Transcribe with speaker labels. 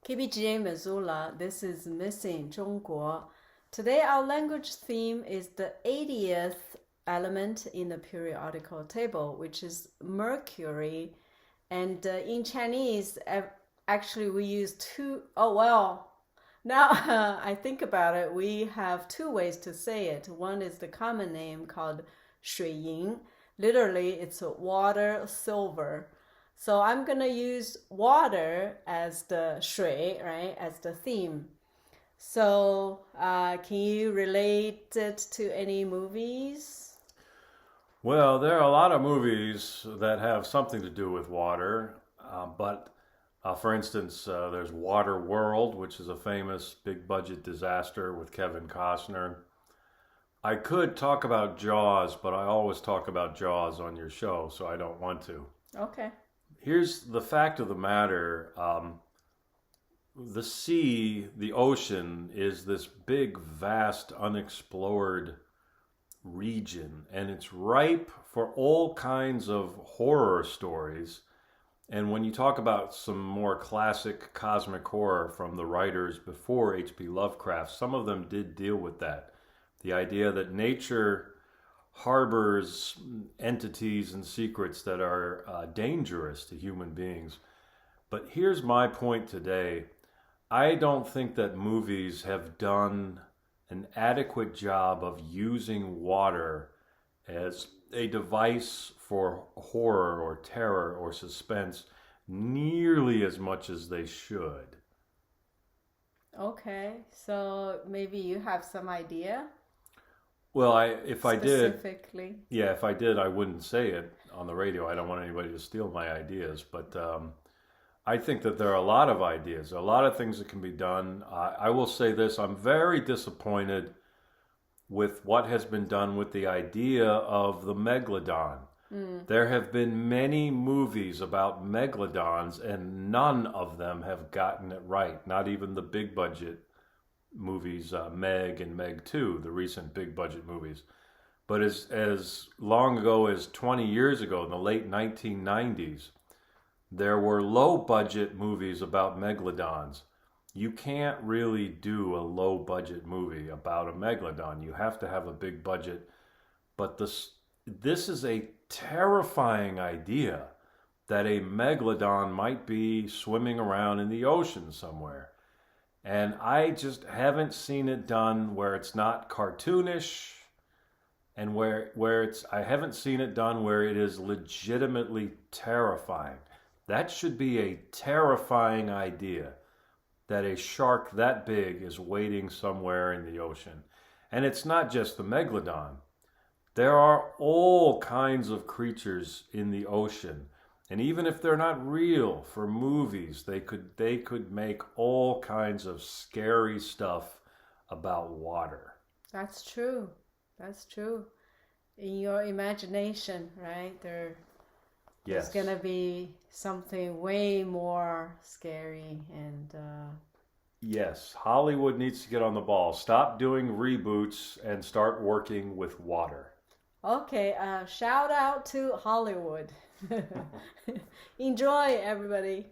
Speaker 1: KBGA Missoula, this is Missing 中国. Today our language theme is the 80th element in the periodical table, which is Mercury. And in Chinese, actually we use now I think about it, we have two ways to say it. One is the common name called 水银. Literally, it's water, silver. So I'm going to use water as the 水, right, as the theme. So can you relate it to any movies?
Speaker 2: Well, there are a lot of movies that have something to do with water, but for instance, there's Water World, which is a famous big budget disaster with Kevin Costner. I could talk about Jaws, but I always talk about Jaws on your show, so I don't want to.
Speaker 1: Okay.
Speaker 2: Here's the fact of the matter. The sea, the ocean, is this big, vast, unexplored region, and it's ripe for all kinds of horror stories. And when you talk about some more classic cosmic horror from the writers before H.P. Lovecraft, some of them did deal with that. The idea that nature harbors entities and secrets that are dangerous to human beings. But here's my point today. I don't think that movies have done an adequate job of using water as a device for horror or terror or suspense nearly as much as they should.
Speaker 1: Okay, so maybe you have some idea?
Speaker 2: Well, if I did,
Speaker 1: specifically.
Speaker 2: yeah, if I did, I wouldn't say it on the radio. I don't want anybody to steal my ideas, but I think that there are a lot of ideas, a lot of things that can be done. I will say this, I'm very disappointed with what has been done with the idea of the megalodon. There have been many movies about megalodons, and none of them have gotten it right, not even the big budget movies, Meg and Meg 2, the recent big budget movies. But as long ago as 20 years ago, in the late 1990s, there were low budget movies about megalodons. You can't really do a low budget movie about a megalodon. You have to have a big budget. But this is a terrifying idea that a megalodon might be swimming around in the ocean somewhere. And I just haven't seen it done where it's not cartoonish, and I haven't seen it done where it is legitimately terrifying. That should be a terrifying idea, that a shark that big is waiting somewhere in the ocean. And it's not just the megalodon. There are all kinds of creatures in the ocean. And even if they're not real for movies, they could make all kinds of scary stuff about water.
Speaker 1: That's true. That's true. In your imagination, right? There's
Speaker 2: Yes.
Speaker 1: going to be something way more scary and...
Speaker 2: Yes, Hollywood needs to get on the ball. Stop doing reboots and start working with water.
Speaker 1: Okay, shout out to Hollywood. Enjoy, everybody.